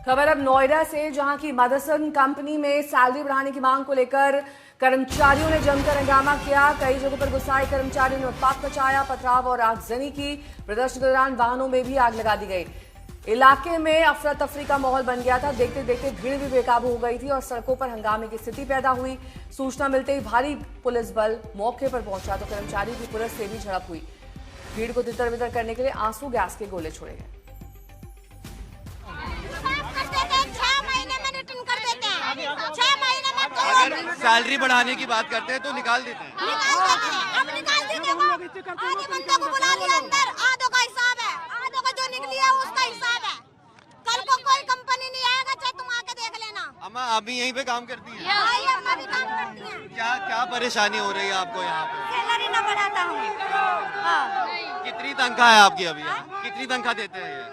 खबर अब नोएडा से, जहां की मदरसन कंपनी में सैलरी बढ़ाने की मांग को लेकर कर्मचारियों ने जमकर हंगामा किया। कई जगहों पर गुस्साए कर्मचारियों ने उत्पात मचाया, पथराव और आगजनी की। प्रदर्शन के दौरान वाहनों में भी आग लगा दी गई। इलाके में अफरा तफरी का माहौल बन गया था। देखते देखते भीड़ भी बेकाबू हो गई थी और सड़कों पर हंगामे की स्थिति पैदा हुई। सूचना मिलते ही भारी पुलिस बल मौके पर पहुंचा तो कर्मचारियों की पुलिस से भी झड़प हुई। भीड़ को तितर बितर करने के लिए आंसू गैस के गोले छोड़े गए। अगर सैलरी बढ़ाने की बात करते हैं तो निकाल देते हैं। आधे बंदों को बुला लिया अंदर, आधों का हिसाब है, आधों का जो निकली है उसका हिसाब है। कल को कोई कंपनी नहीं आएगा, चाहे तुम आके देख लेना। अम्मा आप भी यहीं पे काम करती हैं? अम्मा भी काम करती हैं। क्या परेशानी हो रही है आपको यहाँ पे? सैलरी ना बढ़ाता हूँ। कितनी तनख्वाह है आपकी अभी? कितनी तनख्वाह देते हैं ये?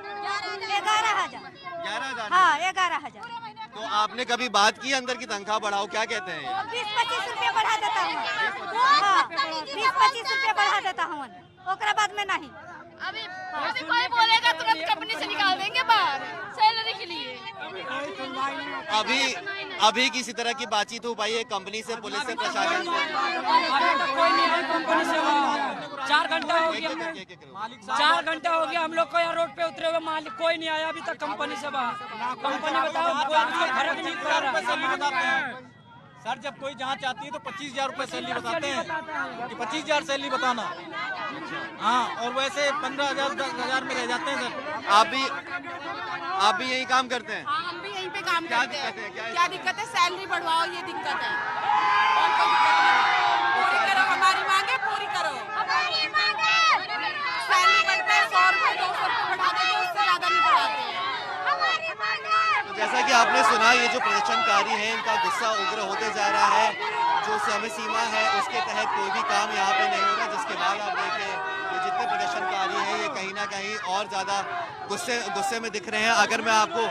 11,000। 11,000? हाँ 11,000। तो आपने कभी बात की अंदर की तनख्वाह बढ़ाओ, क्या कहते हैं? 20-25 रुपया बढ़ा देता हूँ। 20-25 रुपया बढ़ा देता हूँ, ओकरा बाद में नहीं। अभी कोई बोलेगा तुरंत कंपनी से निकाल देंगे बाहर सैलरी के लिए। अभी किसी तरह की बातचीत हो पाई है कंपनी से, पुलिस से, प्रशासन से? कोई नहीं है कंपनी से। 4 घंटा हो गया, 4 घंटा हो गया हम लोग को यहाँ रोड पे उतरे हुए। मालिक कोई नहीं आया अभी तक कंपनी से बाहर। कंपनी बताओ, कोई फर्क नहीं पड़ रहा। सर जब कोई जांच आती है तो 25,000 रुपए सैलरी बताते हैं कि 25,000 सैलरी बताना। हाँ, और वैसे 15,000 10,000 में रह जाते हैं सर। आप भी यही काम करते हैं? हाँ, हम भी यहीं पे काम क्या करते हैं। दिक्कत है? क्या दिक्कत है? सैलरी बढ़वाओ, ये दिक्कत है। और कोई दिक्कत नहीं। पूरी करो हमारी मांगे, पूरी करो। सैलरी बढ़ता है 100 रुपए 200 रुपए बढ़ाते हैं, उससे ज्यादा नहीं बढ़ाते हैं। तो जैसा कि आपने सुना, ये जो प्रदर्शनकारी हैं इनका गुस्सा उग्र होते जा रहा है। जो समय सीमा है उसके तहत कोई भी काम यहाँ पे नहीं हो रहा, जिसके बाद आप देखें ये जितने प्रदर्शनकारी हैं ये कहीं ना कहीं और ज़्यादा गुस्से में दिख रहे हैं। अगर मैं आपको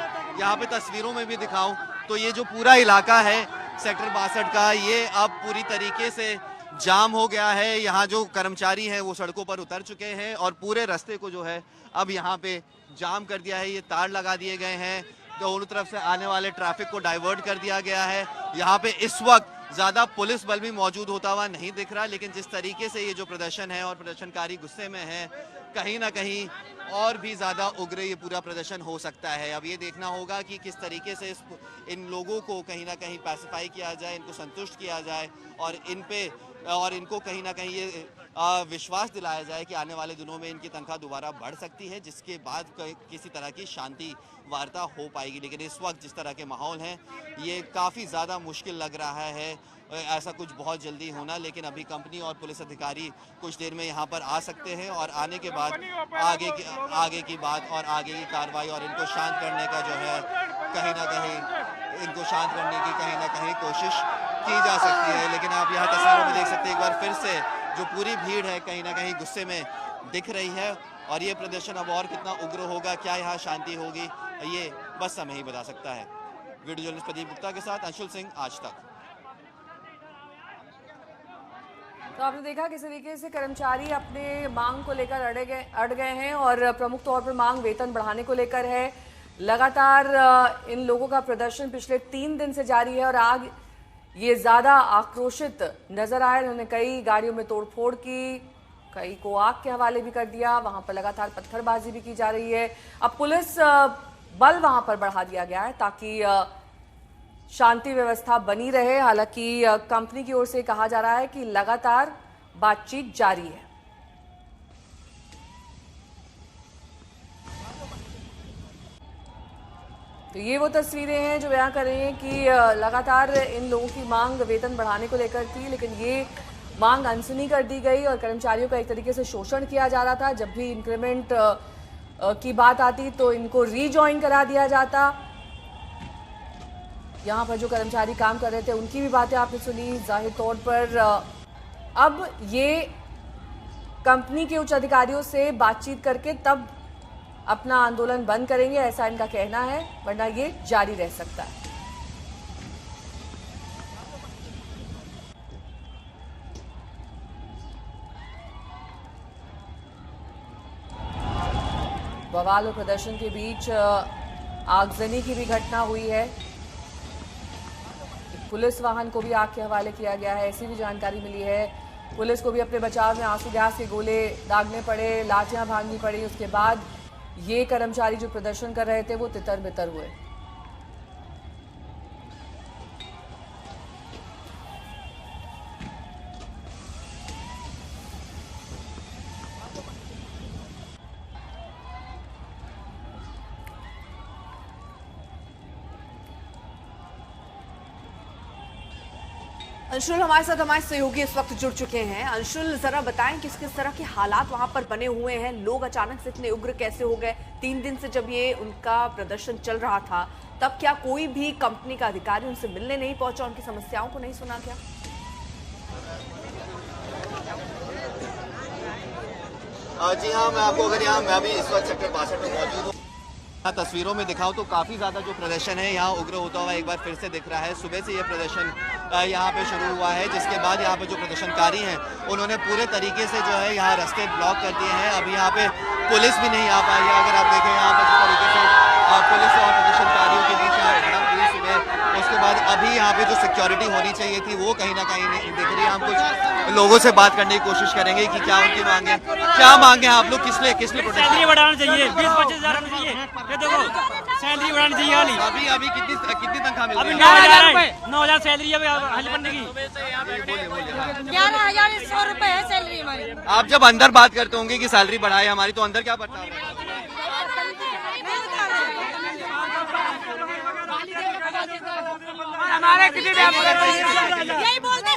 यहाँ पे तस्वीरों में भी दिखाऊं तो ये जो पूरा इलाका है सेक्टर 62 का, ये अब पूरी तरीके से जाम हो गया है। यहाँ जो कर्मचारी हैं वो सड़कों पर उतर चुके हैं और पूरे रास्ते को जो है अब यहाँ पे जाम कर दिया है। ये तार लगा दिए गए हैं, दोनों तरफ से आने वाले ट्रैफिक को डाइवर्ट कर दिया गया है। यहाँ पे इस वक्त ज़्यादा पुलिस बल भी मौजूद होता हुआ नहीं दिख रहा, लेकिन जिस तरीके से ये जो प्रदर्शन है और प्रदर्शनकारी गुस्से में है, कहीं ना कहीं और भी ज़्यादा उग्र ये पूरा प्रदर्शन हो सकता है। अब ये देखना होगा कि किस तरीके से इन लोगों को कहीं ना कहीं पैसिफाई किया जाए, इनको संतुष्ट किया जाए और इनको कहीं ना कहीं ये विश्वास दिलाया जाए कि आने वाले दिनों में इनकी तनख्वाह दोबारा बढ़ सकती है, जिसके बाद किसी तरह की शांति वार्ता हो पाएगी। लेकिन इस वक्त जिस तरह के माहौल हैं ये काफ़ी ज़्यादा मुश्किल लग रहा है ऐसा कुछ बहुत जल्दी होना। लेकिन अभी कंपनी और पुलिस अधिकारी कुछ देर में यहाँ पर आ सकते हैं और आने के बाद आगे की बात और आगे की कार्रवाई और इनको शांत करने का जो है कहीं ना कहीं इनको शांत करने की कहीं ना कहीं कोशिश की जा सकती है। लेकिन आप यहाँ तस्वीरों में देख सकते हैं एक बार फिर से जो पूरी भीड़ है कहीं ना कहीं गुस्से में दिख रही है और ये प्रदर्शन अब और कितना उग्र होगा, क्या यहाँ शांति होगी, ये बस समय ही बता सकता है। वीडियो जर्नलिस्ट प्रदीप गुप्ता के साथ अंशुल सिंह, आज तक। तो आपने देखा किस तरीके से कर्मचारी अपने मांग को लेकर अड़ गए हैं और प्रमुख तौर पर मांग वेतन बढ़ाने को लेकर है। लगातार इन लोगों का प्रदर्शन पिछले 3 दिन से जारी है और आग ये ज्यादा आक्रोशित नजर आए। उन्होंने कई गाड़ियों में तोड़फोड़ की, कई को आग के हवाले भी कर दिया। वहां पर लगातार पत्थरबाजी भी की जा रही है। अब पुलिस बल वहां पर बढ़ा दिया गया है ताकि शांति व्यवस्था बनी रहे। हालांकि कंपनी की ओर से कहा जा रहा है कि लगातार बातचीत जारी है। तो ये वो तस्वीरें हैं जो बयां कर रही हैं कि लगातार इन लोगों की मांग वेतन बढ़ाने को लेकर थी, लेकिन ये मांग अनसुनी कर दी गई और कर्मचारियों का एक तरीके से शोषण किया जा रहा था। जब भी इंक्रीमेंट की बात आती तो इनको रीजॉइन करा दिया जाता। यहाँ पर जो कर्मचारी काम कर रहे थे उनकी भी बातें आपने सुनी। जाहिर तौर पर अब ये कंपनी के उच्च अधिकारियों से बातचीत करके तब अपना आंदोलन बंद करेंगे, ऐसा इनका कहना है, वरना ये जारी रह सकता है। बवाल और प्रदर्शन के बीच आगजनी की भी घटना हुई है। पुलिस वाहन को भी आग के हवाले किया गया है, ऐसी भी जानकारी मिली है। पुलिस को भी अपने बचाव में आंसू गैस के गोले दागने पड़े, लाठियां भागनी पड़ी। उसके बाद ये कर्मचारी जो प्रदर्शन कर रहे थे वो तितर बितर हुए। अंशुल हमारे साथ हमारे सहयोगी इस वक्त जुड़ चुके हैं। अंशुल, जरा बताएं किस किस तरह के हालात वहां पर बने हुए हैं, लोग अचानक से इतने उग्र कैसे हो गए? 3 दिन से जब ये उनका प्रदर्शन चल रहा था तब क्या कोई भी कंपनी का अधिकारी उनसे मिलने नहीं पहुंचा, उनकी समस्याओं को नहीं सुना क्या? जी हाँ, मैं आपको अगर यहाँ मैं भी इस वक्त सेक्टर 62 में मौजूद हूँ, तस्वीरों में दिखाऊं तो काफ़ी ज़्यादा जो प्रदर्शन है यहाँ उग्र होता हुआ एक बार फिर से दिख रहा है। सुबह से ये प्रदर्शन यहाँ पे शुरू हुआ है, जिसके बाद यहाँ पे जो प्रदर्शनकारी हैं उन्होंने पूरे तरीके से जो है यहाँ रास्ते ब्लॉक कर दिए हैं। अभी यहाँ पे पुलिस भी नहीं आ पाई है। अगर आप देखें यहाँ पर जिस तरीके से पुलिस और प्रदर्शनकारियों के बीच यहाँ झड़प हुई सुबह, उसके बाद अभी यहाँ पे जो सिक्योरिटी होनी चाहिए थी वो कहीं ना कहीं नहीं दिख रही है। हम कुछ लोगों से बात करने की कोशिश करेंगे कि क्या उनकी मांगे, क्या मांगे आप लोग, किस लिए प्रोटेस्ट? सैलरी बढ़ाना चाहिए, 20-25 हजार होनी चाहिए। ये देखो सैलरी बढ़ानी चाहिए। हाली अभी कितनी तनख्वाह मिल अभी रही है? 9,000 रुपए, 9,000 सैलरी है हाली बनने की। 11,100 रुपए है सैलरी हमारी। आप जब अंदर बात करते होंगे कि सैलरी बढ़ाए हमारी, तो अंदर क्या बढ़ता है? हमारे कितने यही बोलते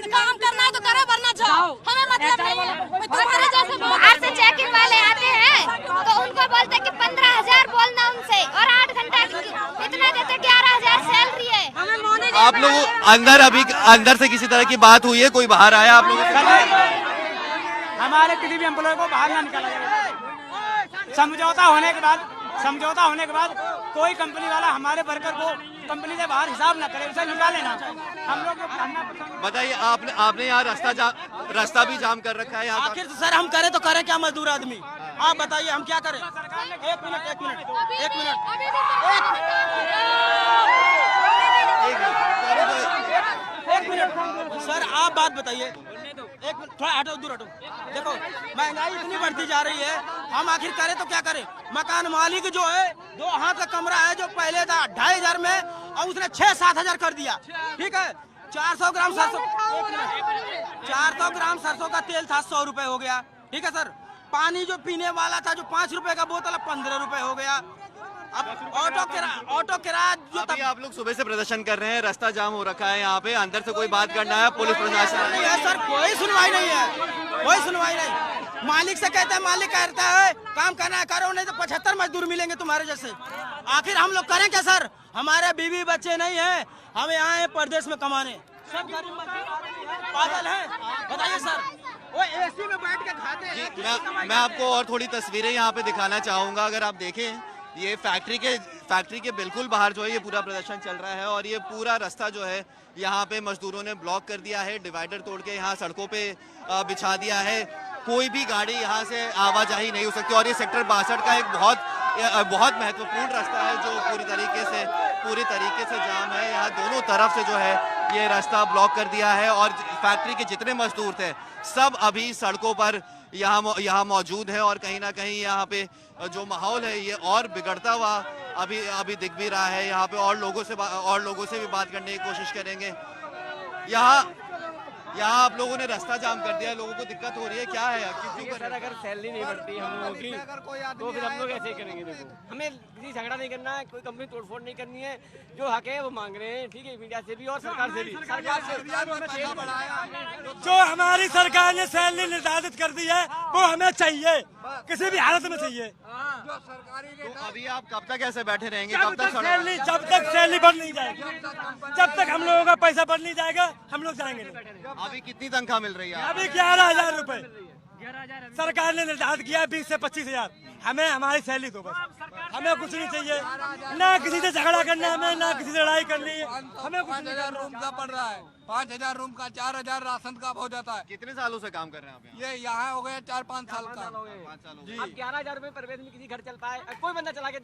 काम करना है तो करो, वरना जाओ, हमें मतलब नहीं है। तुम्हारे जैसे बाहर से चेकिंग वाले आते हैं तो उनको बोलते हैं कि 15,000 बोलना उनसे, और 8 घंटा इतना देते, 11,000 सैलरी है। आप लोग अंदर से किसी तरह की बात हुई है? कोई बाहर आया आप लोगों से? हमारे किसी भी एम्प्लॉय को बाहर ना निकाला जाए। समझौता होने के बाद कोई कंपनी वाला हमारे वर्कर को कंपनी से बाहर हिसाब ना करे, उसे निकाले ना। हम लोग बताइए, आपने यहाँ रास्ता भी जाम कर रखा है यहाँ। आखिर सर हम करें तो करें क्या, मजदूर आदमी? आप बताइए हम क्या करें? एक मिनट सर, आप बात बताइए। एक मिनट, थोड़ा हटो, दूर हटो। देखो महंगाई इतनी बढ़ती जा रही है, हम आखिर करें तो क्या करें? मकान मालिक जो है, 2 हाथ का कमरा है, जो पहले था 2,500 में, और उसने 6-7 हजार कर दिया। ठीक है, 400 ग्राम सरसों, 400 ग्राम सरसों का तेल था 100 रुपए हो गया। ठीक है सर, पानी जो पीने वाला था जो 5 रुपए का बोतल 15 रुपए हो गया। अब ऑटो किराया जो अभी आप लोग सुबह से प्रदर्शन कर रहे हैं, रास्ता जाम हो रखा है यहाँ पे, अंदर से कोई बात करना है, पुलिस प्रशासन नहीं है सर, कोई सुनवाई नहीं है, कोई सुनवाई नहीं। मालिक से कहते हैं, मालिक कहता है काम करना है करो, नहीं तो 75 मजदूर मिलेंगे तुम्हारे जैसे। आखिर हम लोग करें क्या सर? हमारे बीवी बच्चे नहीं है, हम यहाँ हैं परदेश में कमाने। सब गरीब पागल है, बताइए सर। वो एसी में बैठ के खाते हैं। मैं आपको और थोड़ी तस्वीरें यहाँ पे दिखाना चाहूंगा। अगर आप देखें, ये फैक्ट्री के बिल्कुल बाहर जो है ये पूरा प्रदर्शन चल रहा है, और ये पूरा रास्ता जो है यहाँ पे मजदूरों ने ब्लॉक कर दिया है, डिवाइडर तोड़ के यहाँ सड़कों पे बिछा दिया है। कोई भी गाड़ी यहाँ से आवाजाही नहीं हो सकती, और ये सेक्टर 62 का एक बहुत महत्वपूर्ण रास्ता है जो पूरी तरीके से जाम है। यहाँ दोनों तरफ से जो है ये रास्ता ब्लॉक कर दिया है, और फैक्ट्री के जितने मजदूर थे सब अभी सड़कों पर यहाँ मौजूद है, और कहीं ना कहीं यहाँ पे जो माहौल है ये और बिगड़ता हुआ अभी दिख भी रहा है। यहाँ पे और लोगों से भी बात करने की कोशिश करेंगे। यहाँ आप लोगों ने रास्ता जाम कर दिया है, लोगों को दिक्कत हो रही है, क्या है? क्यों सर, अगर सैलरी नहीं बढ़ती हम लोगों की तो फिर हम लोग ऐसे ही करेंगे। देखो, हमें किसी झगड़ा नहीं करना है, कोई कंपनी तोड़फोड़ नहीं करनी है, जो हक है वो मांग रहे हैं। ठीक है, मीडिया से भी और सरकार से भी। जो हमारी सरकार ने सैलरी निर्धारित कर दी है वो हमें चाहिए, किसी भी हालत में चाहिए। तो अभी आप कब तक ऐसे बैठे रहेंगे? जब तक सैलरी बढ़ नहीं जाएगी, जब तक हम लोगों का पैसा बढ़ नहीं जाएगा हम लोग जाएंगे नहीं। अभी कितनी तनख्वाह मिल रही है? अभी 11,000 रुपए सरकार ने निर्धारित किया है, 20 से 25 हजार। हमें हमारी सैलरी दो बस, हमें कुछ नहीं चाहिए, ना किसी से झगड़ा करना हमें, ना किसी से लड़ाई करनी है हमें। 5,000 रूम का पड़ रहा है, 5,000 रूम का 4,000 राशन का हो जाता है। कितने सालों से काम कर रहे हैं आप? ये यहाँ हो गया 4-5 साल का। 5 साल हो गए। अब 11,000 रुपए पर में किसी घर चल पाए? कोई बंदा चला के